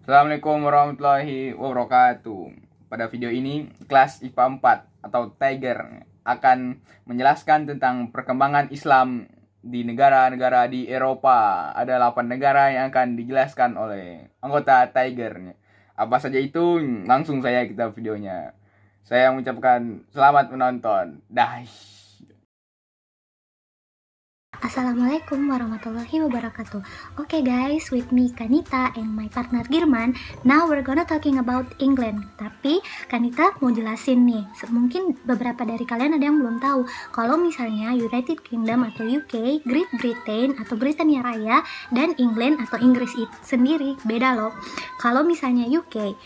Assalamualaikum warahmatullahi wabarakatuh. Pada video ini, kelas IPA 4 atau Tiger akan menjelaskan tentang perkembangan Islam di negara-negara di Eropa. Ada 8 negara yang akan dijelaskan oleh anggota Tiger. Apa saja itu? Langsung saya kita videonya. Saya mengucapkan selamat menonton. Dah. Assalamualaikum warahmatullahi wabarakatuh. Okay guys, with me Kanita and my partner Girman. Now we're gonna talking about England. Tapi Kanita mau jelasin nih, mungkin beberapa dari kalian ada yang belum tahu kalau misalnya United Kingdom atau UK, Great Britain atau Britania Raya, dan England atau Inggris itu sendiri beda loh. Kalau misalnya UK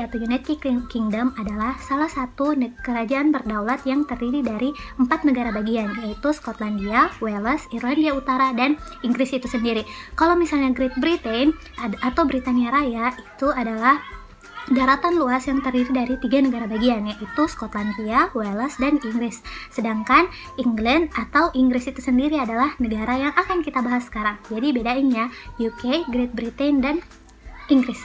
atau United Kingdom adalah salah satu kerajaan berdaulat yang terdiri dari 4 negara bagian, yaitu Skotlandia, Wales, Irlandia Utara, dan Inggris itu sendiri. Kalau misalnya Great Britain atau Britania Raya itu adalah daratan luas yang terdiri dari 3 negara bagian, yaitu Skotlandia, Wales, dan Inggris. Sedangkan England atau Inggris itu sendiri adalah negara yang akan kita bahas sekarang. Jadi bedainnya UK, Great Britain, dan Inggris.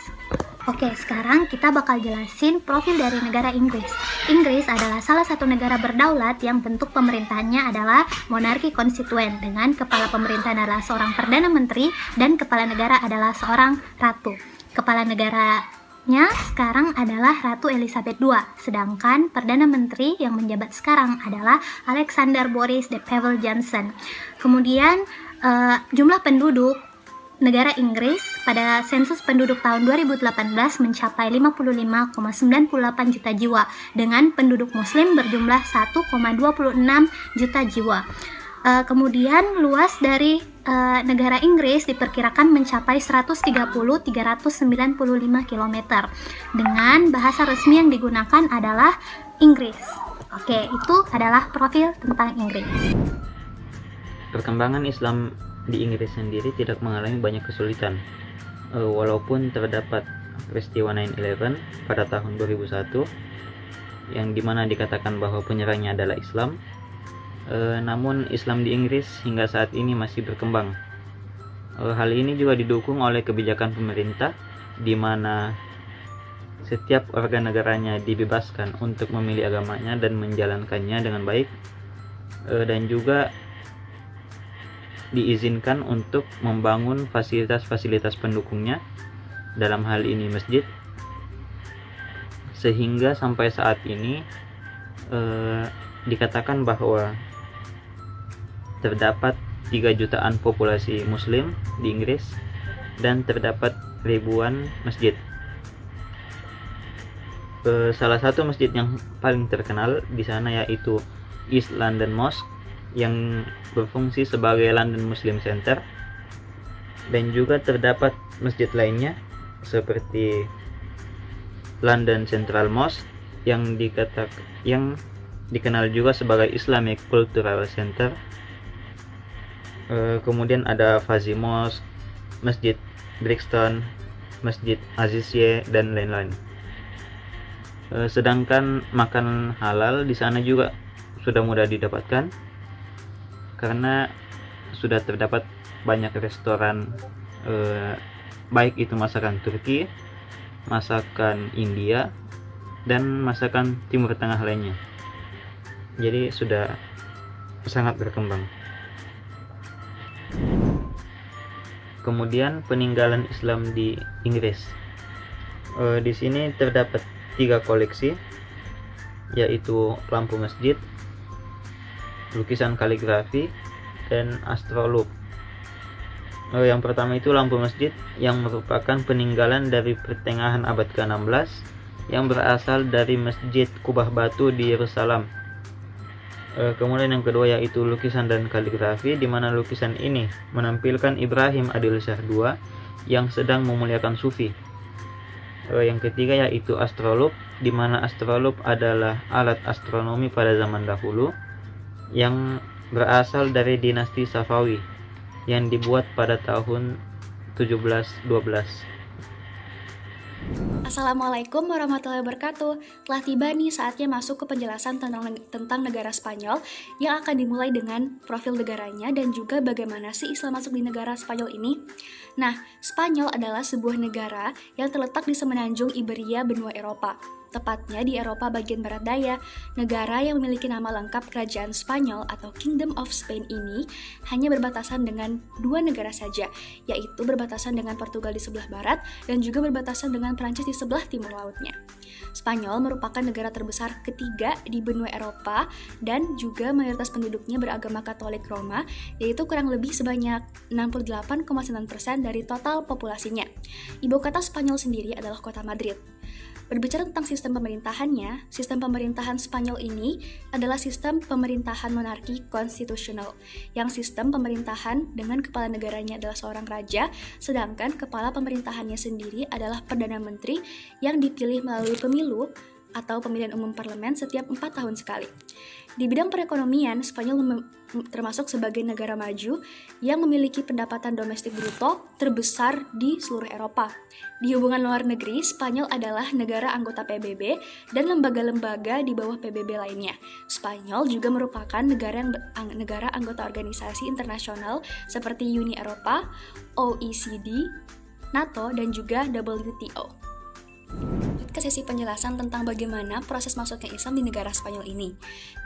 Oke, sekarang kita bakal jelasin profil dari negara Inggris. Inggris adalah salah satu negara berdaulat yang bentuk pemerintahannya adalah monarki konstituen, dengan kepala pemerintahan adalah seorang perdana menteri dan kepala negara adalah seorang ratu. Kepala negaranya sekarang adalah Ratu Elizabeth II, sedangkan perdana menteri yang menjabat sekarang adalah Alexander Boris de Pevele Johnson. Kemudian jumlah penduduk negara Inggris pada sensus penduduk tahun 2018 mencapai 55,98 juta jiwa dengan penduduk muslim berjumlah 1,26 juta jiwa. Kemudian luas dari negara Inggris diperkirakan mencapai 130.395 km dengan bahasa resmi yang digunakan adalah Inggris. Oke, itu adalah profil tentang Inggris. Perkembangan Islam di Inggris sendiri tidak mengalami banyak kesulitan, walaupun terdapat peristiwa 9/11 pada tahun 2001 yang dimana dikatakan bahwa penyerangnya adalah Islam. Namun Islam di Inggris hingga saat ini masih berkembang. Hal ini juga didukung oleh kebijakan pemerintah, di mana setiap warga negaranya dibebaskan untuk memilih agamanya dan menjalankannya dengan baik, dan juga diizinkan untuk membangun fasilitas-fasilitas pendukungnya, dalam hal ini masjid, sehingga sampai saat ini dikatakan bahwa terdapat 3 jutaan populasi muslim di Inggris dan terdapat ribuan masjid. Salah satu masjid yang paling terkenal di sana yaitu East London Mosque, yang berfungsi sebagai London Muslim Center, dan juga terdapat masjid lainnya seperti London Central Mosque yang dikenal juga sebagai Islamic Cultural Center. Kemudian ada Fazi Mosque, Masjid Brixton, Masjid Aziziyeh, dan lain-lain. Sedangkan makanan halal di sana juga sudah mudah didapatkan, karena sudah terdapat banyak restoran, baik itu masakan Turki, masakan India, dan masakan Timur Tengah lainnya. Jadi sudah sangat berkembang. Kemudian peninggalan Islam di Inggris. Di sini terdapat 3 koleksi, yaitu lampu masjid, lukisan kaligrafi, dan astrolab. Yang pertama itu lampu masjid, yang merupakan peninggalan dari pertengahan abad ke-16 yang berasal dari Masjid Kubah Batu di Yerusalem. Kemudian yang kedua yaitu lukisan dan kaligrafi, di mana lukisan ini menampilkan Ibrahim Adil Shah II yang sedang memuliakan sufi. Yang ketiga yaitu astrolab, di mana astrolab adalah alat astronomi pada zaman dahulu yang berasal dari dinasti Safawi yang dibuat pada tahun 1712. Assalamualaikum warahmatullahi wabarakatuh. Telah tiba nih saatnya masuk ke penjelasan tentang negara Spanyol yang akan dimulai dengan profil negaranya dan juga bagaimana sih Islam masuk di negara Spanyol ini. Nah, Spanyol adalah sebuah negara yang terletak di semenanjung Iberia benua Eropa. Tepatnya di Eropa bagian barat daya, negara yang memiliki nama lengkap Kerajaan Spanyol atau Kingdom of Spain ini hanya berbatasan dengan dua negara saja, yaitu berbatasan dengan Portugal di sebelah barat dan juga berbatasan dengan Prancis di sebelah timur lautnya. Spanyol merupakan negara terbesar ketiga di benua Eropa dan juga mayoritas penduduknya beragama Katolik Roma, yaitu kurang lebih sebanyak 68,9% dari total populasinya. Ibu kota Spanyol sendiri adalah kota Madrid. Berbicara tentang sistem pemerintahannya, sistem pemerintahan Spanyol ini adalah sistem pemerintahan monarki konstitusional, yang sistem pemerintahan dengan kepala negaranya adalah seorang raja, sedangkan kepala pemerintahannya sendiri adalah Perdana Menteri yang dipilih melalui pemilu atau pemilihan umum parlemen setiap 4 tahun sekali. Di bidang perekonomian, Spanyol termasuk sebagai negara maju yang memiliki pendapatan domestik bruto terbesar di seluruh Eropa. Di hubungan luar negeri, Spanyol adalah negara anggota PBB dan lembaga-lembaga di bawah PBB lainnya. Spanyol juga merupakan negara anggota organisasi internasional seperti Uni Eropa, OECD, NATO, dan juga WTO. Ke sesi penjelasan tentang bagaimana proses masuknya Islam di negara Spanyol ini.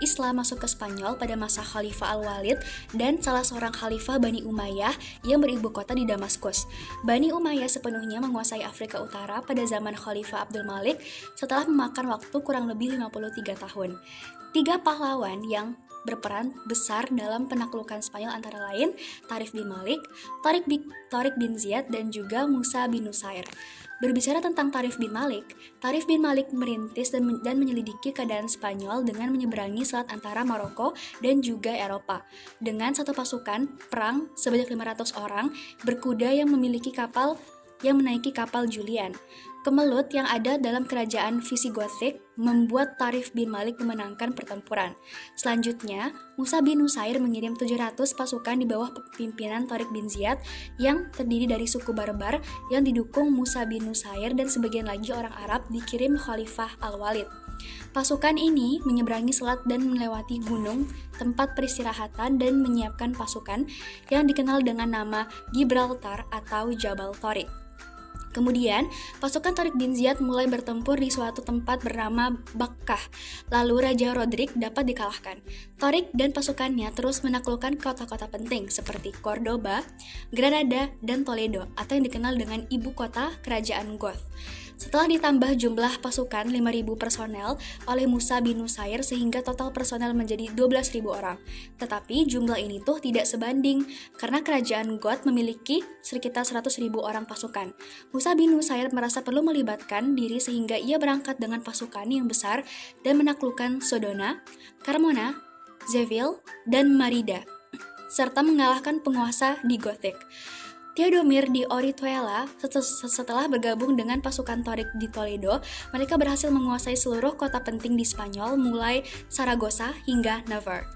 Islam masuk ke Spanyol pada masa Khalifah Al-Walid dan salah seorang khalifah Bani Umayyah yang beribu kota di Damaskus. Bani Umayyah sepenuhnya menguasai Afrika Utara pada zaman Khalifah Abdul Malik setelah memakan waktu kurang lebih 53 tahun. 3 pahlawan yang berperan besar dalam penaklukan Spanyol antara lain Tarif bin Malik, Tariq bin Ziyad, dan juga Musa bin Nusair. Berbicara tentang Tarif bin Malik merintis dan menyelidiki keadaan Spanyol dengan menyeberangi selat antara Maroko dan juga Eropa. Dengan satu pasukan perang sebanyak 500 orang berkuda yang menaiki kapal Julian. Kemelut yang ada dalam kerajaan Visigothic membuat Tarif bin Malik memenangkan pertempuran. Selanjutnya, Musa bin Nusair mengirim 700 pasukan di bawah pimpinan Tariq bin Ziyad yang terdiri dari suku Barbar yang didukung Musa bin Nusair dan sebagian lagi orang Arab dikirim Khalifah Al-Walid. Pasukan ini menyeberangi selat dan melewati gunung, tempat peristirahatan dan menyiapkan pasukan yang dikenal dengan nama Gibraltar atau Jabal Tariq. Kemudian, pasukan Tariq bin Ziyad mulai bertempur di suatu tempat bernama Bakkah. Lalu Raja Rodrik dapat dikalahkan. Tariq dan pasukannya terus menaklukkan kota-kota penting seperti Cordoba, Granada, dan Toledo atau yang dikenal dengan ibu kota kerajaan Goth. Setelah ditambah jumlah pasukan 5.000 personel oleh Musa bin Nusair sehingga total personel menjadi 12.000 orang. Tetapi jumlah ini tuh tidak sebanding karena kerajaan Goth memiliki sekitar 100.000 orang pasukan. Musa bin Nusair merasa perlu melibatkan diri sehingga ia berangkat dengan pasukan yang besar dan menaklukkan Sodona, Carmona, Seville, dan Marida, serta mengalahkan penguasa di Gothic. Theodomir di Orihuela setelah bergabung dengan pasukan Tariq di Toledo, mereka berhasil menguasai seluruh kota penting di Spanyol mulai Saragossa hingga Navarre.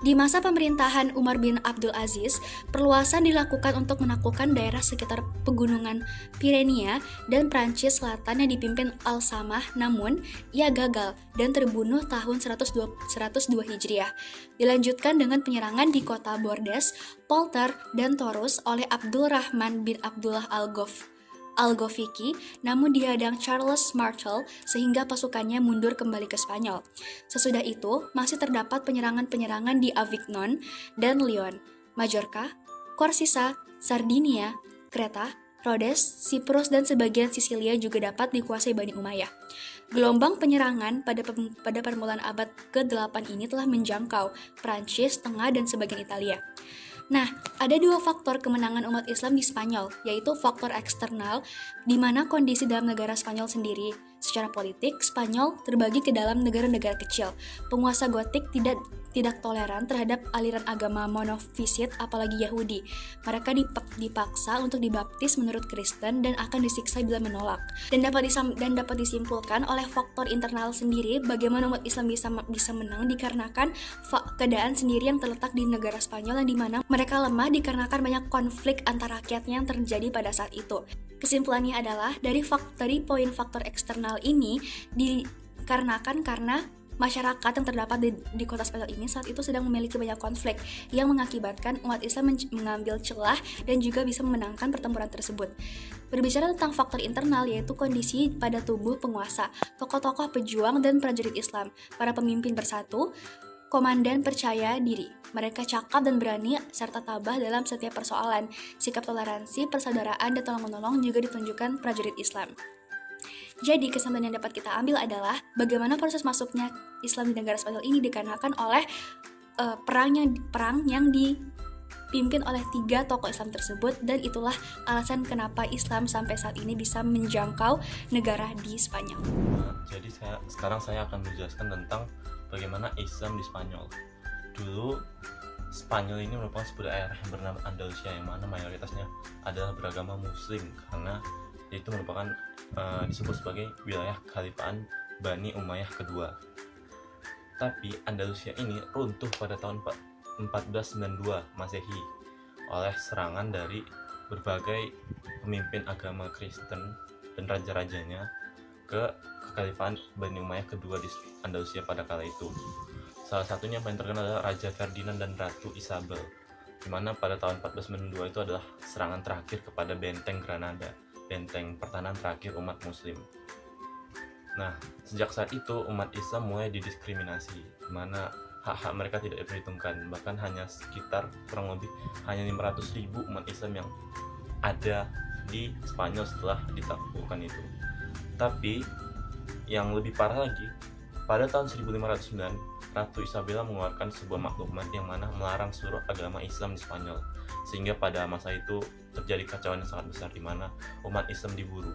Di masa pemerintahan Umar bin Abdul Aziz, perluasan dilakukan untuk menaklukkan daerah sekitar pegunungan Pirenia dan Prancis Selatan yang dipimpin Al-Samah, namun ia gagal dan terbunuh tahun 102 Hijriah. Dilanjutkan dengan penyerangan di kota Bordes, Polter, dan Torus oleh Abdul Rahman bin Abdullah Al-Gofiki, namun dihadang Charles Martel sehingga pasukannya mundur kembali ke Spanyol. Sesudah itu, masih terdapat penyerangan-penyerangan di Avignon dan Lyon, Majorca, Korsika, Sardinia, Kreta, Rhodes, Siprus, dan sebagian Sisilia juga dapat dikuasai Bani Umayyah. Gelombang penyerangan pada permulaan abad ke-8 ini telah menjangkau Prancis, Tengah, dan sebagian Italia. Nah, ada 2 faktor kemenangan umat Islam di Spanyol, yaitu faktor eksternal, di mana kondisi dalam negara Spanyol sendiri Secara politik, Spanyol terbagi ke dalam negara-negara kecil. Penguasa Gotik tidak toleran terhadap aliran agama monofisit, apalagi Yahudi. Mereka dipaksa untuk dibaptis menurut Kristen dan akan disiksa bila menolak. Dan dapat disimpulkan oleh faktor internal sendiri bagaimana umat Islam bisa menang dikarenakan keadaan sendiri yang terletak di negara Spanyol yang dimana mereka lemah dikarenakan banyak konflik antar rakyatnya yang terjadi pada saat itu. Kesimpulannya adalah dari poin faktor eksternal ini karena masyarakat yang terdapat di kota Spanyol ini saat itu sedang memiliki banyak konflik yang mengakibatkan umat Islam mengambil celah dan juga bisa memenangkan pertempuran tersebut. Berbicara tentang faktor internal yaitu kondisi pada tubuh penguasa, tokoh-tokoh pejuang dan prajurit Islam, para pemimpin bersatu, komandan percaya diri. Mereka cakap dan berani serta tabah dalam setiap persoalan. Sikap toleransi, persaudaraan, dan tolong-menolong juga ditunjukkan prajurit Islam. Jadi, kesimpulan yang dapat kita ambil adalah bagaimana proses masuknya Islam di negara Spanyol ini dikarenakan oleh perang yang dipimpin oleh 3 tokoh Islam tersebut, dan itulah alasan kenapa Islam sampai saat ini bisa menjangkau negara di Spanyol. Jadi sekarang saya akan menjelaskan tentang bagaimana Islam di Spanyol. Dulu Spanyol ini merupakan sebuah daerah yang bernama Andalusia yang mana mayoritasnya adalah beragama Muslim karena itu merupakan disebut sebagai wilayah Khalifaan Bani Umayyah kedua. Tapi Andalusia ini runtuh pada tahun 1492 Masehi oleh serangan dari berbagai pemimpin agama Kristen dan raja-rajanya ke Kekhalifaan Bani Umayyah kedua di Andalusia pada kala itu. Salah satunya yang paling terkenal adalah Raja Ferdinand dan Ratu Isabel, di mana pada tahun 1492 itu adalah serangan terakhir kepada benteng Granada, benteng pertahanan terakhir umat Muslim. Nah, sejak saat itu umat Islam mulai didiskriminasi, di mana hak-hak mereka tidak diperhitungkan, bahkan hanya sekitar kurang lebih hanya 500.000 umat Islam yang ada di Spanyol setelah ditaklukkan itu. Tapi yang lebih parah lagi, pada tahun 1509 Ratu Isabella mengeluarkan sebuah maklumat yang mana melarang seluruh agama Islam di Spanyol, sehingga pada masa itu terjadi kacauan yang sangat besar di mana umat Islam diburu.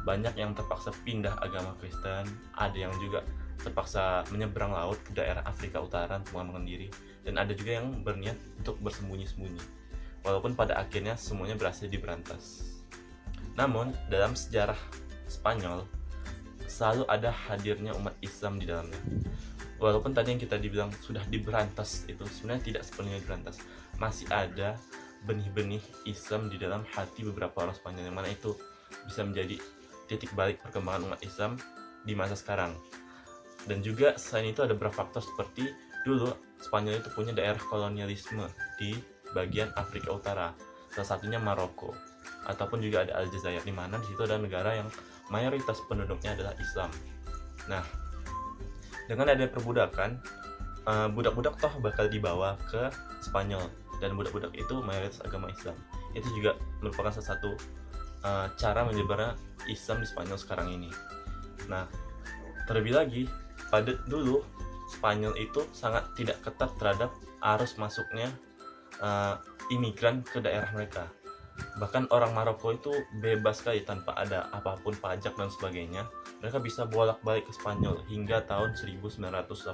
Banyak yang terpaksa pindah agama Kristen, ada yang juga terpaksa menyeberang laut ke daerah Afrika Utara untuk mengembangkan diri, dan ada juga yang berniat untuk bersembunyi-sembunyi. Walaupun pada akhirnya semuanya berhasil diberantas. Namun dalam sejarah Spanyol selalu ada hadirnya umat Islam di dalamnya. Walaupun tadi yang kita dibilang sudah diberantas, itu sebenarnya tidak sepenuhnya diberantas. Masih ada benih-benih Islam di dalam hati beberapa orang Spanyol, yang mana itu bisa menjadi titik balik perkembangan umat Islam di masa sekarang. Dan juga selain itu ada beberapa faktor seperti dulu Spanyol itu punya daerah kolonialisme di bagian Afrika Utara, salah satunya Maroko, ataupun juga ada Aljazair, di mana di situ ada negara yang mayoritas penduduknya adalah Islam. Nah, dengan adanya perbudakan, budak-budak toh bakal dibawa ke Spanyol, dan budak-budak itu mayoritas agama Islam. Itu juga merupakan salah satu cara menyebarnya Islam di Spanyol sekarang ini. Nah, terlebih lagi pada dulu Spanyol itu sangat tidak ketat terhadap arus masuknya imigran ke daerah mereka. Bahkan orang Maroko itu bebas sekali tanpa ada apapun pajak dan sebagainya. Mereka bisa bolak-balik ke Spanyol hingga tahun 1985.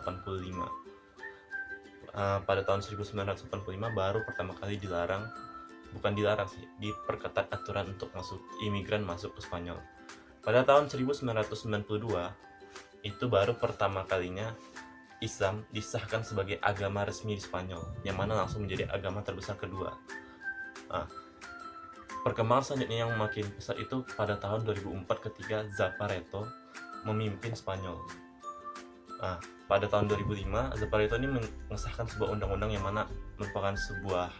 Pada tahun 1985 baru pertama kali diperketat aturan untuk imigran masuk ke Spanyol. Pada tahun 1992 itu baru pertama kalinya Islam disahkan sebagai agama resmi di Spanyol, yang mana langsung menjadi agama terbesar kedua. Perkembangan selanjutnya yang makin besar itu pada tahun 2004 ketika Zapareto memimpin Spanyol. Pada tahun 2005, Zapareto ini mengesahkan sebuah undang-undang yang mana merupakan sebuah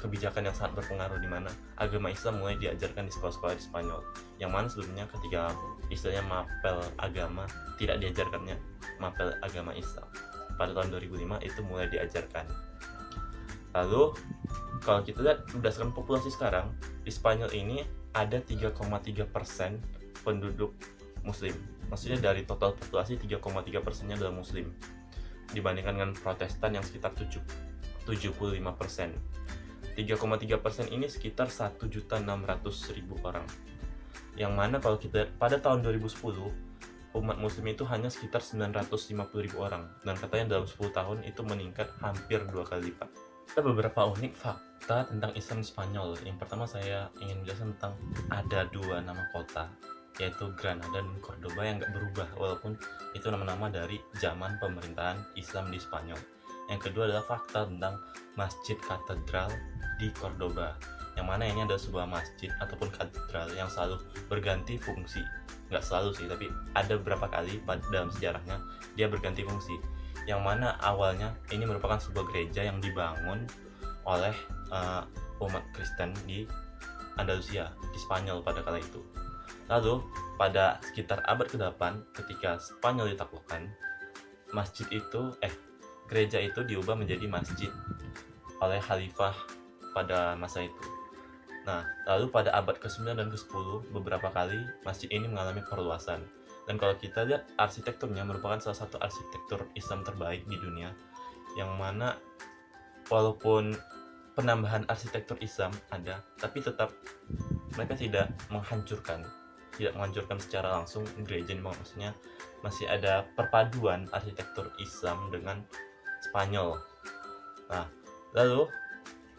kebijakan yang sangat berpengaruh, di mana agama Islam mulai diajarkan di sekolah-sekolah di Spanyol. Yang mana sebelumnya ketika istilahnya mapel agama tidak diajarkannya mapel agama Islam. Pada tahun 2005 itu mulai diajarkan. Lalu kalau kita lihat berdasarkan populasi sekarang, di Spanyol ini ada 3,3% penduduk Muslim. Maksudnya dari total populasi 3,3%-nya adalah Muslim, dibandingkan dengan Protestan yang sekitar 75%. 3,3% ini sekitar 1.600.000 orang. Yang mana kalau kita pada tahun 2010 umat muslim itu hanya sekitar 950.000 orang, dan katanya dalam 10 tahun itu meningkat hampir 2 kali lipat. Ada beberapa unik fakta tentang Islam di Spanyol. Yang pertama saya ingin menjelaskan tentang ada 2 nama kota, yaitu Granada dan Cordoba, yang gak berubah walaupun itu nama-nama dari zaman pemerintahan Islam di Spanyol. Yang kedua adalah fakta tentang Masjid Katedral di Cordoba, yang mana ini adalah sebuah masjid ataupun katedral yang selalu berganti fungsi. Nggak selalu sih, tapi ada beberapa kali dalam sejarahnya dia berganti fungsi. Yang mana awalnya ini merupakan sebuah gereja yang dibangun oleh umat Kristen di Andalusia, di Spanyol pada kala itu. Lalu pada sekitar abad ke-8 ketika Spanyol ditaklukkan, gereja itu diubah menjadi masjid oleh khalifah pada masa itu. Nah, lalu pada abad ke-9 dan ke-10 beberapa kali masjid ini mengalami perluasan. Dan kalau kita lihat arsitekturnya merupakan salah satu arsitektur Islam terbaik di dunia, yang mana walaupun penambahan arsitektur Islam ada, tapi tetap mereka tidak menghancurkan secara langsung gereja ini, maksudnya masih ada perpaduan arsitektur Islam dengan Spanyol. Nah, lalu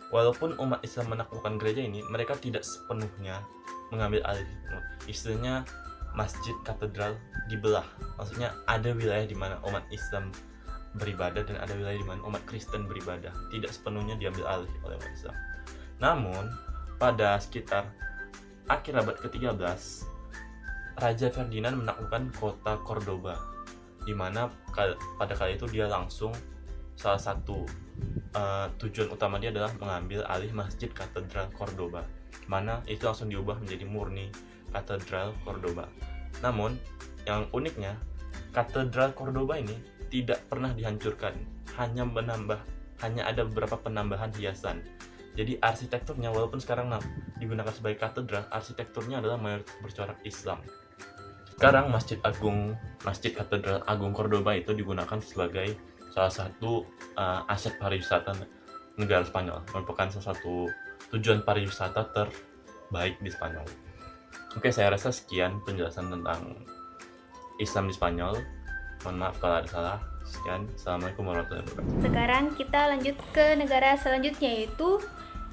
walaupun umat Islam menaklukkan gereja ini, mereka tidak sepenuhnya mengambil alih. Istilahnya masjid katedral dibelah. Maksudnya ada wilayah di mana umat Islam beribadah dan ada wilayah di mana umat Kristen beribadah. Tidak sepenuhnya diambil alih oleh umat Islam. Namun, pada sekitar akhir abad ke-13, Raja Ferdinand menaklukkan kota Cordoba, di mana pada kali itu dia langsung salah satu tujuan utama dia adalah mengambil alih Masjid Katedral Cordoba, mana itu langsung diubah menjadi murni Katedral Cordoba. Namun yang uniknya, Katedral Cordoba ini tidak pernah dihancurkan, hanya ada beberapa penambahan hiasan. Jadi arsitekturnya walaupun sekarang digunakan sebagai katedral, arsitekturnya adalah mayoritas bercorak Islam. Sekarang Masjid Katedral Agung Cordoba itu digunakan sebagai salah satu aset pariwisata negara Spanyol, merupakan salah satu tujuan pariwisata terbaik di Spanyol. Oke, saya rasa sekian penjelasan tentang Islam di Spanyol. Mohon maaf kalau ada salah. Sekian, Assalamualaikum warahmatullahi wabarakatuh. Sekarang kita lanjut ke negara selanjutnya, yaitu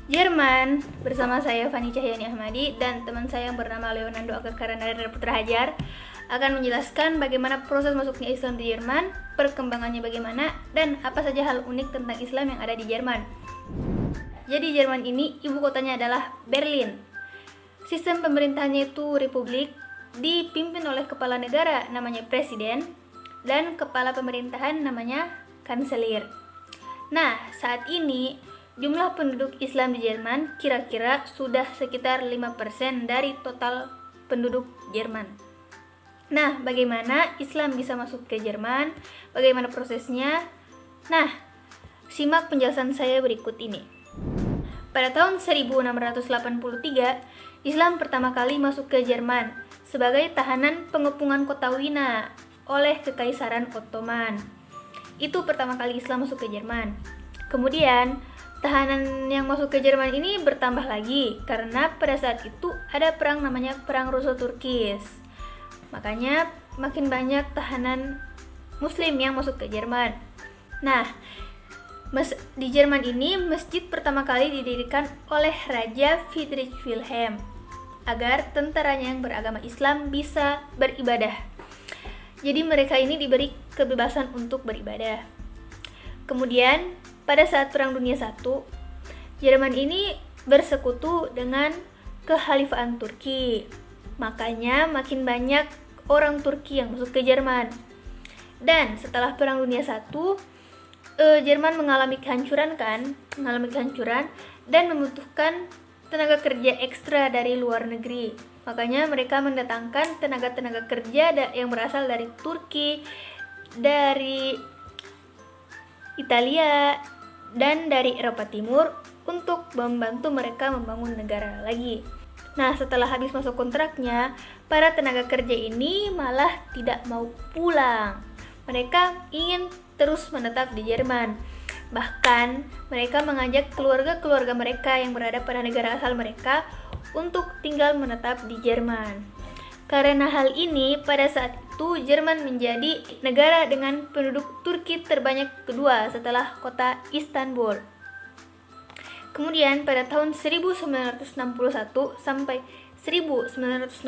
Jerman. Bersama saya Fani Cahyani Ahmadi dan teman saya yang bernama Leonardo Aga Karanada dan Putra Hajar akan menjelaskan bagaimana proses masuknya Islam di Jerman, perkembangannya bagaimana, dan apa saja hal unik tentang Islam yang ada di Jerman. Jadi Jerman ini ibu kotanya adalah Berlin. Sistem pemerintahannya itu republik, dipimpin oleh kepala negara namanya presiden, dan kepala pemerintahan namanya kanselir. Nah, saat ini jumlah penduduk Islam di Jerman kira-kira sudah sekitar 5% dari total penduduk Jerman. Nah, bagaimana Islam bisa masuk ke Jerman? Bagaimana prosesnya? Nah, simak penjelasan saya berikut ini. Pada tahun 1683, Islam pertama kali masuk ke Jerman sebagai tahanan pengepungan kota Wina oleh Kekaisaran Ottoman. Itu pertama kali Islam masuk ke Jerman. Kemudian, tahanan yang masuk ke Jerman ini bertambah lagi karena pada saat itu ada perang namanya Perang Russo-Turkis. Makanya makin banyak tahanan Muslim yang masuk ke Jerman. Nah, di Jerman ini masjid pertama kali didirikan oleh Raja Friedrich Wilhelm agar tentaranya yang beragama Islam bisa beribadah. Jadi mereka ini diberi kebebasan untuk beribadah. Kemudian pada saat Perang Dunia I, Jerman ini bersekutu dengan Kekhalifahan Turki. Makanya makin banyak orang Turki yang masuk ke Jerman. Dan setelah Perang Dunia I, Jerman mengalami kehancuran dan membutuhkan tenaga kerja ekstra dari luar negeri. Makanya mereka mendatangkan tenaga-tenaga kerja yang berasal dari Turki, dari Italia, dan dari Eropa Timur untuk membantu mereka membangun negara lagi. Nah, setelah habis masuk kontraknya, para tenaga kerja ini malah tidak mau pulang. Mereka ingin terus menetap di Jerman. Bahkan, mereka mengajak keluarga-keluarga mereka yang berada pada negara asal mereka untuk tinggal menetap di Jerman. Karena hal ini, pada saat itu Jerman menjadi negara dengan penduduk Turki terbanyak kedua setelah kota Istanbul. Kemudian pada tahun 1961 sampai 1965,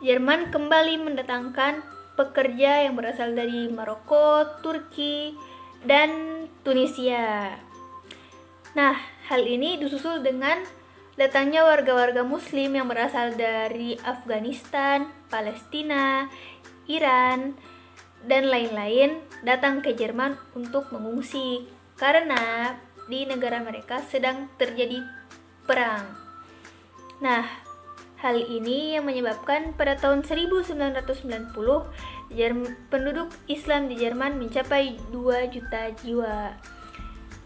Jerman kembali mendatangkan pekerja yang berasal dari Maroko, Turki, dan Tunisia. Nah, hal ini disusul dengan datangnya warga-warga Muslim yang berasal dari Afghanistan, Palestina, Iran, dan lain-lain datang ke Jerman untuk mengungsi karena di negara mereka sedang terjadi perang. Nah, hal ini yang menyebabkan pada tahun 1990 penduduk Islam di Jerman mencapai 2 juta jiwa.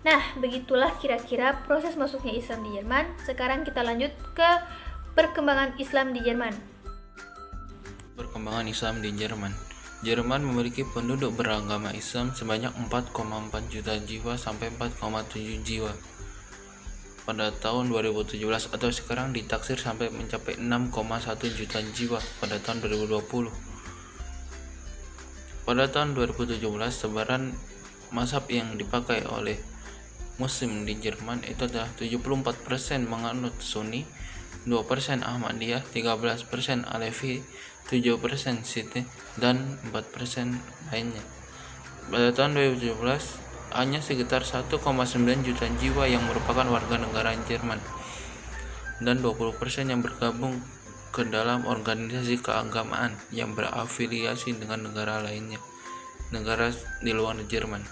Nah, begitulah kira-kira proses masuknya Islam di Jerman. Sekarang kita lanjut ke perkembangan Islam di Jerman. Perkembangan Islam di Jerman. Jerman memiliki penduduk beragama Islam sebanyak 4,4 juta jiwa sampai 4,7 jiwa. Pada tahun 2017 atau sekarang ditaksir sampai mencapai 6,1 juta jiwa pada tahun 2020. Pada tahun 2017, sebaran mazhab yang dipakai oleh Muslim di Jerman itu adalah 74% menganut Sunni, 2% Ahmadiyah, 13% Alevi, 7% Syiite, dan 4% lainnya. Pada tahun 2017, hanya sekitar 1,9 juta jiwa yang merupakan warga negara Jerman dan 20% yang bergabung ke dalam organisasi keagamaan yang berafiliasi dengan negara lainnya, negara di luar Jerman.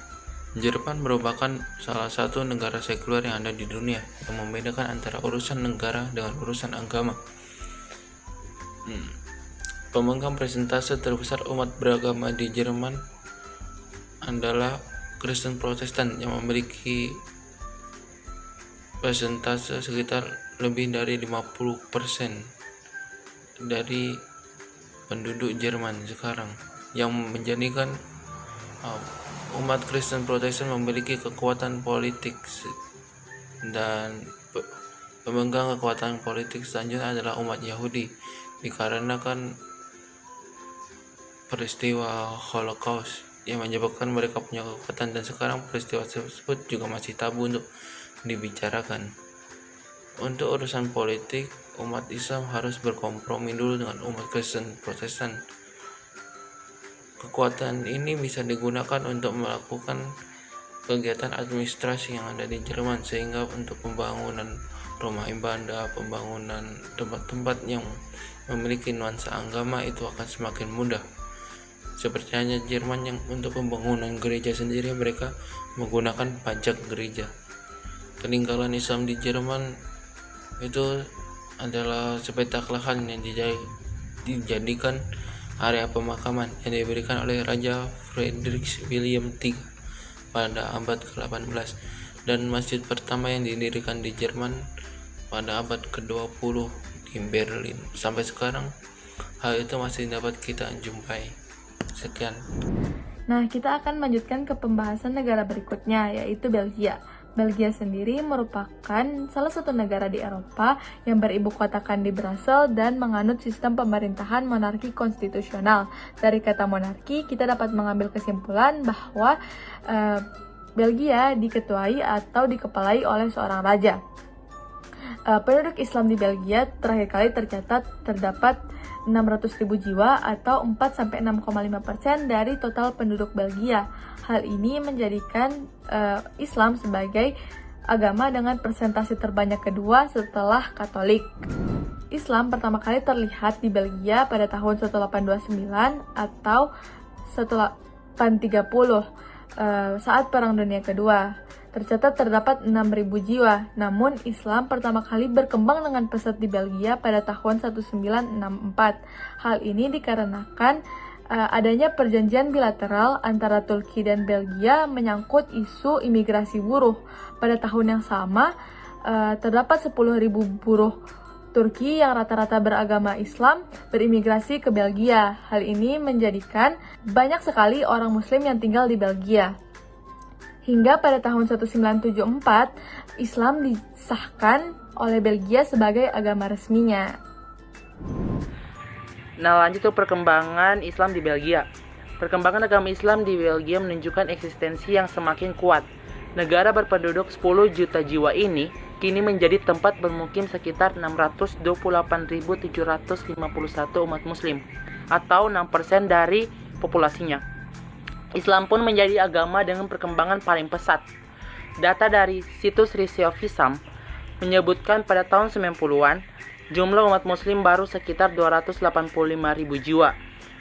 Jerman merupakan salah satu negara sekuler yang ada di dunia yang membedakan antara urusan negara dengan urusan agama. Pemegang persentase terbesar umat beragama di Jerman adalah Kristen Protestan yang memiliki persentase sekitar lebih dari 50% dari penduduk Jerman sekarang, yang menjadikan umat Kristen Protestan memiliki kekuatan politik, dan pemegang kekuatan politik selanjutnya adalah umat Yahudi dikarenakan peristiwa Holocaust yang menyebabkan mereka punya kekuatan, dan sekarang peristiwa tersebut juga masih tabu untuk dibicarakan. Untuk urusan politik, umat Islam harus berkompromi dulu dengan umat Kristen Protestan. Kekuatan ini bisa digunakan untuk melakukan kegiatan administrasi yang ada di Jerman, sehingga untuk pembangunan rumah ibadah, pembangunan tempat-tempat yang memiliki nuansa agama itu akan semakin mudah. Seperti hanya Jerman yang untuk pembangunan gereja sendiri mereka menggunakan pajak gereja. Peninggalan Islam di Jerman itu adalah sepetak lahan yang dijadikan area pemakaman yang diberikan oleh Raja Friedrich Wilhelm III pada abad ke-18, dan masjid pertama yang didirikan di Jerman pada abad ke-20 di Berlin. Sampai sekarang hal itu masih dapat kita jumpai. Sekian. Nah, kita akan melanjutkan ke pembahasan negara berikutnya, yaitu Belgia. Belgia sendiri merupakan salah satu negara di Eropa yang beribu kotakan di Brussels dan menganut sistem pemerintahan monarki konstitusional. Dari kata monarki, kita dapat mengambil kesimpulan bahwa Belgia diketuai atau dikepalai oleh seorang raja. Penduduk Islam di Belgia terakhir kali tercatat terdapat 600.000 jiwa atau 4-6,5% dari total penduduk Belgia. Hal ini menjadikan Islam sebagai agama dengan persentase terbanyak kedua setelah Katolik. Islam pertama kali terlihat di Belgia pada tahun 1829 atau 1830 saat Perang Dunia Kedua. Tercatat terdapat 6.000 jiwa, namun Islam pertama kali berkembang dengan pesat di Belgia pada tahun 1964. Hal ini dikarenakan adanya perjanjian bilateral antara Turki dan Belgia menyangkut isu imigrasi buruh. Pada tahun yang sama, terdapat 10.000 buruh Turki yang rata-rata beragama Islam berimigrasi ke Belgia. Hal ini menjadikan banyak sekali orang Muslim yang tinggal di Belgia. Hingga pada tahun 1974, Islam disahkan oleh Belgia sebagai agama resminya. Nah, lanjut ke perkembangan Islam di Belgia. Perkembangan agama Islam di Belgia menunjukkan eksistensi yang semakin kuat. Negara berpenduduk 10 juta jiwa ini kini menjadi tempat bermukim sekitar 628.751 umat muslim, atau 6% dari populasinya. Islam pun menjadi agama dengan perkembangan paling pesat. Data dari situs Riseofism menyebutkan pada tahun 90-an, jumlah umat muslim baru sekitar 285.000 jiwa.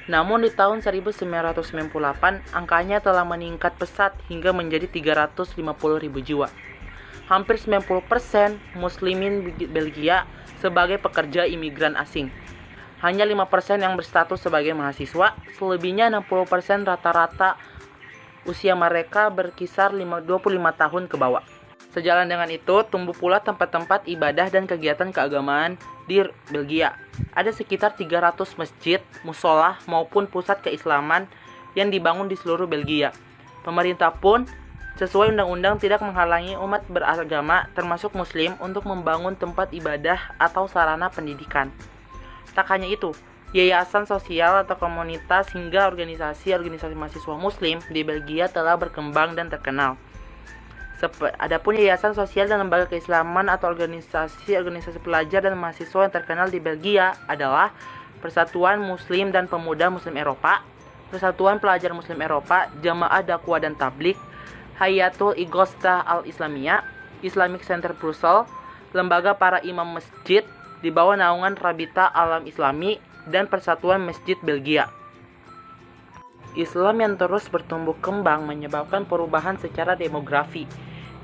Namun di tahun 1998, angkanya telah meningkat pesat hingga menjadi 350.000 jiwa. Hampir 90% muslimin Belgia sebagai pekerja imigran asing. Hanya 5% yang berstatus sebagai mahasiswa, selebihnya 60% rata-rata usia mereka berkisar 25 tahun ke bawah. Sejalan dengan itu, tumbuh pula tempat-tempat ibadah dan kegiatan keagamaan di Belgia. Ada sekitar 300 masjid, musola, maupun pusat keislaman yang dibangun di seluruh Belgia. Pemerintah pun, sesuai undang-undang, tidak menghalangi umat beragama, termasuk muslim, untuk membangun tempat ibadah atau sarana pendidikan. Tak hanya itu, yayasan sosial atau komunitas hingga organisasi-organisasi mahasiswa muslim di Belgia telah berkembang dan terkenal. Adapun yayasan sosial dan lembaga keislaman atau organisasi pelajar dan mahasiswa yang terkenal di Belgia adalah Persatuan Muslim dan Pemuda Muslim Eropa, Persatuan Pelajar Muslim Eropa, Jamaah Dakwah dan Tabligh, Hayatul Ighosah Al-Islamiyah, Islamic Center Brussels, Lembaga Para Imam Masjid di bawah naungan Rabita Alam Islami, dan Persatuan Masjid Belgia. Islam yang terus bertumbuh kembang menyebabkan perubahan secara demografi.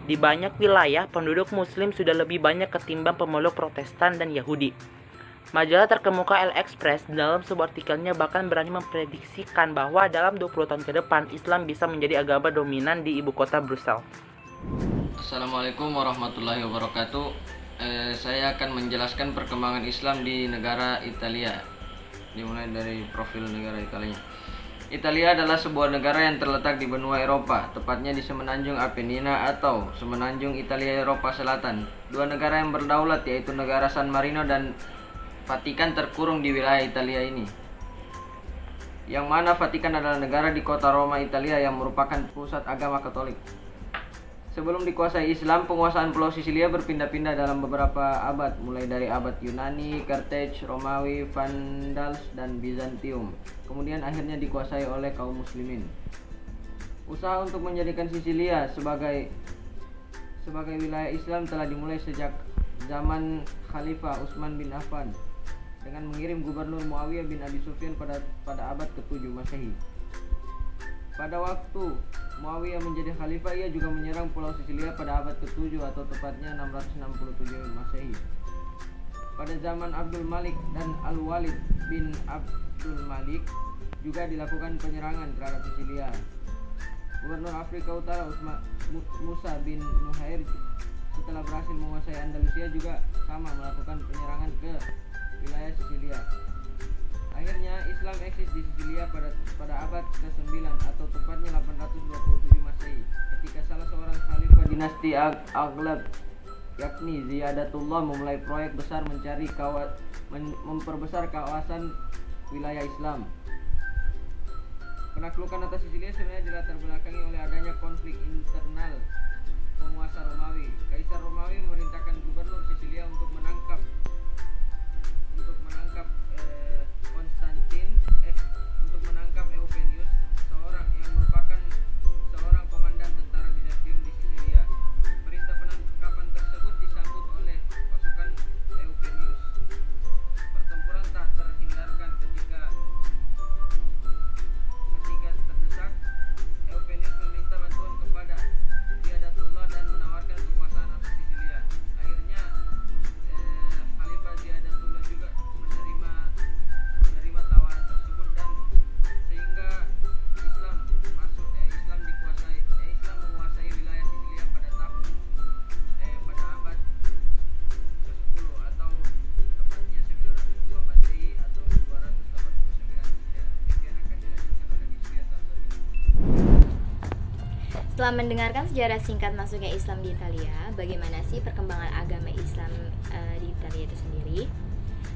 Di banyak wilayah, penduduk muslim sudah lebih banyak ketimbang pemeluk Protestan dan Yahudi. Majalah terkemuka El Express dalam sebuah artikelnya bahkan berani memprediksikan bahwa dalam 20 tahun ke depan, Islam bisa menjadi agama dominan di ibu kota Brussels. Assalamualaikum warahmatullahi wabarakatuh. Saya akan menjelaskan perkembangan Islam di negara Italia. Dimulai dari profil negara Italia. Italia adalah sebuah negara yang terletak di benua Eropa, tepatnya di semenanjung Apennina atau semenanjung Italia Eropa Selatan. Dua negara yang berdaulat yaitu negara San Marino dan Vatikan terkurung di wilayah Italia ini. Yang mana Vatikan adalah negara di kota Roma, Italia yang merupakan pusat agama Katolik. Sebelum dikuasai Islam, penguasaan Pulau Sisilia berpindah-pindah dalam beberapa abad, mulai dari abad Yunani, Carthage, Romawi, Vandals, dan Bizantium. Kemudian akhirnya dikuasai oleh kaum muslimin. Usaha untuk menjadikan Sisilia sebagai wilayah Islam telah dimulai sejak zaman Khalifah Utsman bin Affan dengan mengirim gubernur Muawiyah bin Abi Sufyan pada abad ke-7 Masehi. Pada waktu Muawiyah menjadi khalifah, ia juga menyerang Pulau Sisilia pada abad ke-7 atau tepatnya 667 Masehi. Pada zaman Abdul Malik dan Al-Walid bin Abdul Malik juga dilakukan penyerangan terhadap Sisilia. Gubernur Afrika Utara Musa bin Nuhair setelah berhasil menguasai Andalusia juga sama melakukan penyerangan ke wilayah Sisilia. Akhirnya Islam eksis di Sisilia pada abad ke-9 atau tepatnya 827 Masehi, ketika salah seorang khalifah dinasti Aghlab yakni Ziyadatullah memulai proyek besar memperbesar kawasan wilayah Islam. Penaklukan atas Sisilia sebenarnya dilatar belakangi oleh adanya konflik internal penguasa Romawi. Kaisar Romawi memerintahkan gubernur Sisilia untuk menangkap Eugenius, yang merupakan seorang komandan tentara Bizantium di Sisilia. Perintah penangkapan tersebut disambut oleh pasukan Eugenius. Pertempuran tak terhindarkan ketika terdesak. Eugenius meminta bantuan kepada Ziyadatullah dan menawarkan kekuasaan atas Sisilia. Akhirnya Setelah mendengarkan sejarah singkat masuknya Islam di Italia, bagaimana sih perkembangan agama Islam di Italia itu sendiri?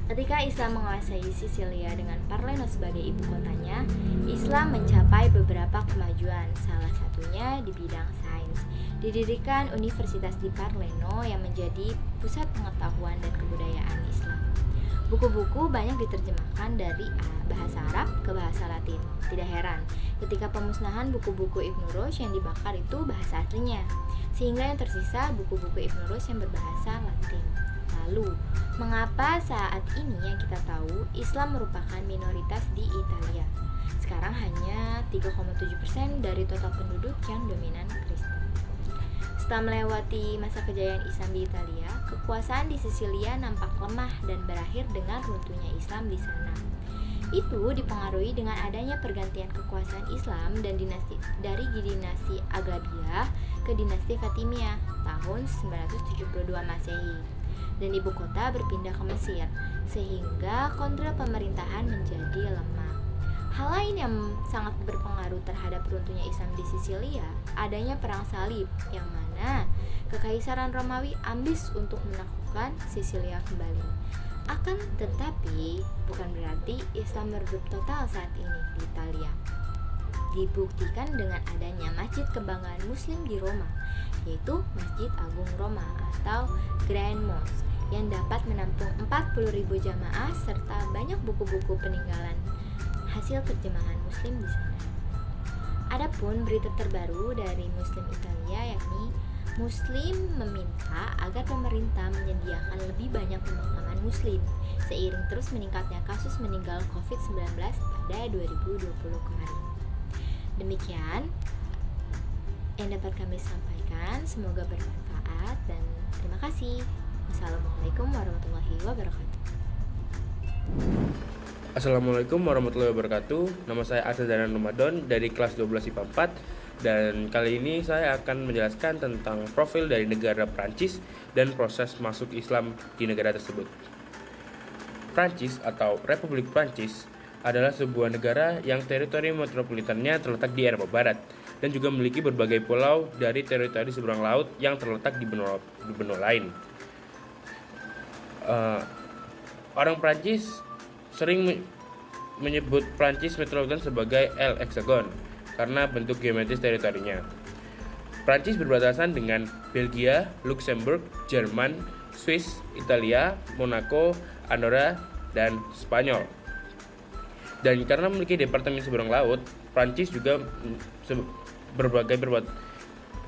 Ketika Islam menguasai Sisilia dengan Palermo sebagai ibu kotanya, Islam mencapai beberapa kemajuan, salah satunya di bidang sains. Didirikan Universitas di Palermo yang menjadi pusat pengetahuan dan kebudayaan Islam. Buku-buku banyak diterjemahkan dari bahasa Arab ke bahasa Latin. Tidak heran, ketika pemusnahan buku-buku Ibnu Rushd yang dibakar itu bahasa aslinya, sehingga yang tersisa buku-buku Ibnu Rushd yang berbahasa Latin. Lalu, mengapa saat ini yang kita tahu Islam merupakan minoritas di Italia? Sekarang hanya 3,7% dari total penduduk yang dominan Kristen. Setelah melewati masa kejayaan Islam di Italia, kekuasaan di Sisilia nampak lemah dan berakhir dengan runtuhnya Islam di sana. Itu dipengaruhi dengan adanya pergantian kekuasaan Islam dan dari dinasti Aghlabiyah ke dinasti Fatimiyah tahun 972 Masehi. Dan ibu kota berpindah ke Mesir, sehingga kontrol pemerintahan menjadi lemah. Hal lain yang sangat berpengaruh terhadap runtuhnya Islam di Sisilia, adanya perang salib, yang mana Kekaisaran Romawi ambis untuk menaklukkan Sisilia kembali. Akan tetapi, bukan berarti Islam meredup total saat ini di Italia. Dibuktikan dengan adanya Masjid Kebanggaan Muslim di Roma, yaitu Masjid Agung Roma atau Grand Mosque, yang dapat menampung 40.000 jamaah serta banyak buku-buku peninggalan hasil terjemahan Muslim di sana. Adapun berita terbaru dari Muslim Italia, yakni Muslim meminta agar pemerintah menyediakan lebih banyak pemakaman Muslim seiring terus meningkatnya kasus meninggal COVID-19 pada 2020 kemarin. Demikian yang dapat kami sampaikan, semoga bermanfaat dan terima kasih. Assalamualaikum warahmatullahi wabarakatuh. Assalamualaikum warahmatullahi wabarakatuh. Nama saya Asadaran Ramadan dari kelas 12 IPA 4, dan kali ini saya akan menjelaskan tentang profil dari negara Prancis dan proses masuk Islam di negara tersebut. Prancis atau Republik Prancis adalah sebuah negara yang teritori metropolitannya terletak di Eropa Barat dan juga memiliki berbagai pulau dari teritori seberang laut yang terletak di benua lain. Orang Prancis sering menyebut Prancis metropolitan sebagai El Hexagon karena bentuk geometris teritorinya. Prancis berbatasan dengan Belgia, Luxembourg, Jerman, Swiss, Italia, Monaco, Andorra, dan Spanyol. Dan karena memiliki departemen seberang laut, Prancis juga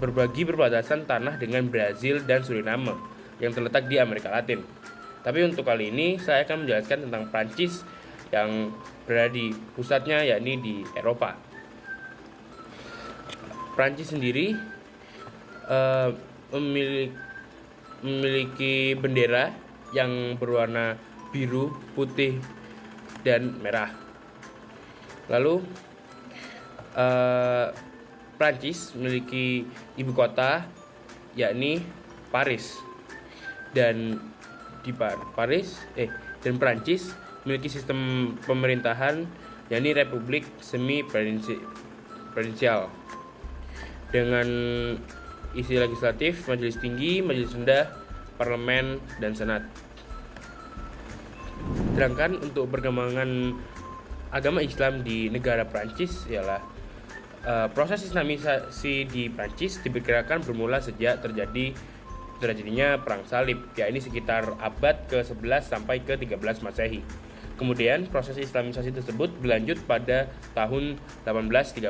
berbagi perbatasan tanah dengan Brazil dan Suriname yang terletak di Amerika Latin. Tapi untuk kali ini saya akan menjelaskan tentang Prancis yang berada di pusatnya, yakni di Eropa. Prancis sendiri memiliki bendera yang berwarna biru, putih, dan merah. Lalu Prancis memiliki ibu kota, yakni Paris. Dan di dan Prancis memiliki sistem pemerintahan, yakni Republik semi provinsial dengan isi legislatif, majelis tinggi, majelis rendah, parlemen, dan senat. Sedangkan untuk perkembangan agama Islam di negara Prancis ialah proses Islamisasi di Prancis diperkirakan bermula sejak terjadinya perang salib, yakni sekitar abad ke-11 sampai ke-13 Masehi. Kemudian proses Islamisasi tersebut berlanjut pada tahun 1830,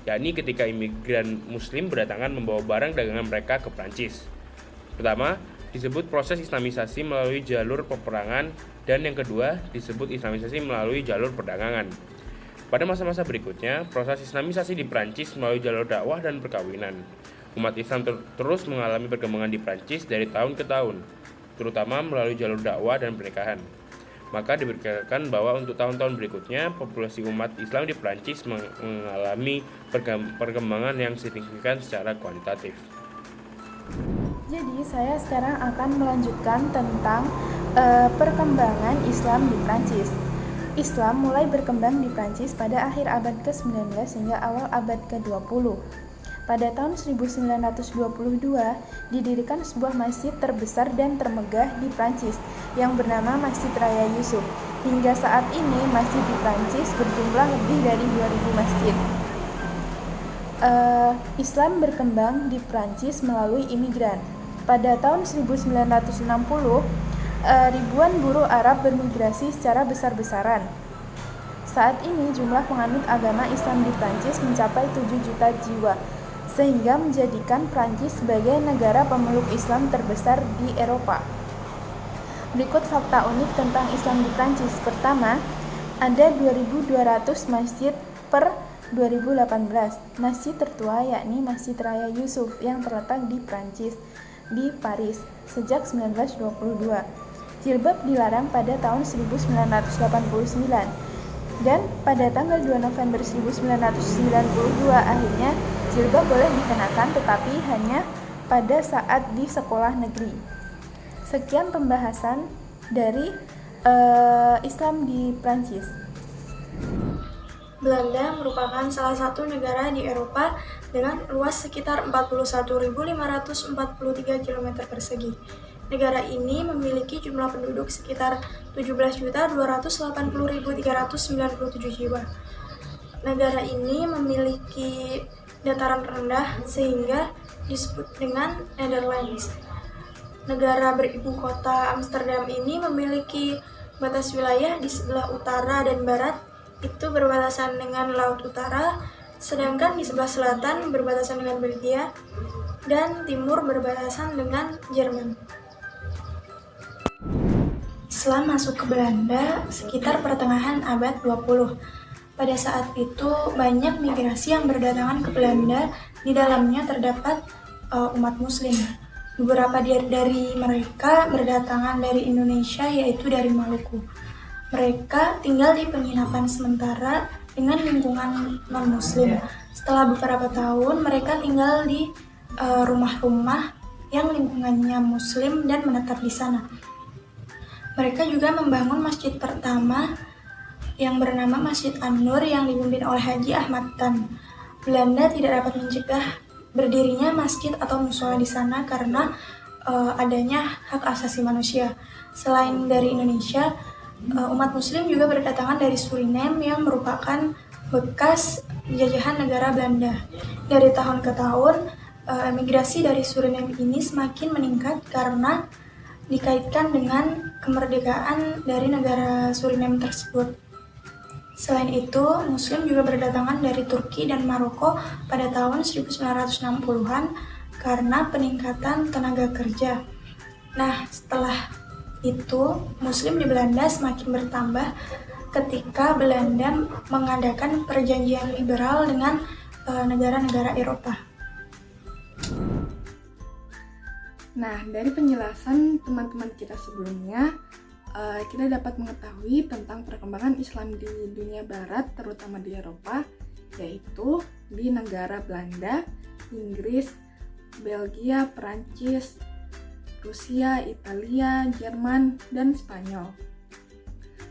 yakni ketika imigran Muslim berdatangan membawa barang dagangan mereka ke Prancis. Pertama, disebut proses Islamisasi melalui jalur peperangan, dan yang kedua disebut Islamisasi melalui jalur perdagangan. Pada masa-masa berikutnya, proses Islamisasi di Prancis melalui jalur dakwah dan perkawinan. Umat Islam terus mengalami perkembangan di Prancis dari tahun ke tahun, terutama melalui jalur dakwah dan pernikahan. Maka diperkirakan bahwa untuk tahun-tahun berikutnya, populasi umat Islam di Prancis mengalami perkembangan yang signifikan secara kuantitatif. Jadi saya sekarang akan melanjutkan tentang perkembangan Islam di Prancis. Islam mulai berkembang di Prancis pada akhir abad ke-19 hingga awal abad ke-20. Pada tahun 1922, didirikan sebuah masjid terbesar dan termegah di Prancis yang bernama Masjid Raya Yusuf. Hingga saat ini, masjid di Prancis berjumlah lebih dari 2.000 masjid. Islam berkembang di Prancis melalui imigran. Pada tahun 1960, ribuan buruh Arab bermigrasi secara besar-besaran. Saat ini, jumlah penganut agama Islam di Prancis mencapai 7 juta jiwa, sehingga menjadikan Prancis sebagai negara pemeluk Islam terbesar di Eropa. Berikut fakta unik tentang Islam di Prancis. Pertama, ada 2.200 masjid per 2018. Masjid tertua yakni Masjid Raya Yusuf yang terletak di Prancis, di Paris, sejak 1922. Jilbab dilarang pada tahun 1989. Dan pada tanggal 2 November 1992 akhirnya jilbab boleh dikenakan, tetapi hanya pada saat di sekolah negeri. Sekian pembahasan dari Islam di Prancis. Belanda merupakan salah satu negara di Eropa dengan luas sekitar 41.543 km persegi. Negara ini memiliki jumlah penduduk sekitar 17.280.397 jiwa. Negara ini memiliki dataran rendah sehingga disebut dengan Netherlands. Negara beribu kota Amsterdam ini memiliki batas wilayah di sebelah utara dan barat itu berbatasan dengan Laut Utara, sedangkan di sebelah selatan berbatasan dengan Belgia dan timur berbatasan dengan Jerman. Islam masuk ke Belanda sekitar pertengahan abad 20. Pada saat itu banyak migrasi yang berdatangan ke Belanda, di dalamnya terdapat umat muslim. Beberapa dari mereka berdatangan dari Indonesia, yaitu dari Maluku. Mereka tinggal di penginapan sementara dengan lingkungan non-muslim. Setelah beberapa tahun, mereka tinggal di rumah-rumah yang lingkungannya muslim dan menetap di sana. Mereka juga membangun masjid pertama yang bernama Masjid An-Nur yang dipimpin oleh Haji Ahmad Tan. Belanda tidak dapat mencegah berdirinya masjid atau mushola di sana karena adanya hak asasi manusia. Selain dari Indonesia, umat muslim juga berdatangan dari Suriname yang merupakan bekas jajahan negara Belanda. Dari tahun ke tahun, migrasi dari Suriname ini semakin meningkat karena dikaitkan dengan kemerdekaan dari negara Suriname tersebut. Selain itu, Muslim juga berdatangan dari Turki dan Maroko pada tahun 1960-an karena peningkatan tenaga kerja. Nah, setelah itu, Muslim di Belanda semakin bertambah ketika Belanda mengadakan perjanjian liberal dengan negara-negara Eropa. Nah, dari penjelasan teman-teman kita sebelumnya, kita dapat mengetahui tentang perkembangan Islam di dunia barat, terutama di Eropa, yaitu di negara Belanda, Inggris, Belgia, Perancis, Rusia, Italia, Jerman, dan Spanyol.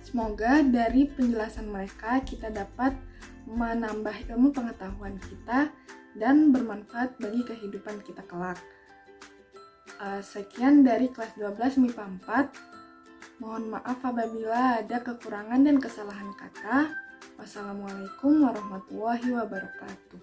Semoga dari penjelasan mereka kita dapat menambah ilmu pengetahuan kita dan bermanfaat bagi kehidupan kita kelak. Sekian dari kelas 12 MIPA 4. Mohon maaf apabila ada kekurangan dan kesalahan kata. Wassalamualaikum warahmatullahi wabarakatuh.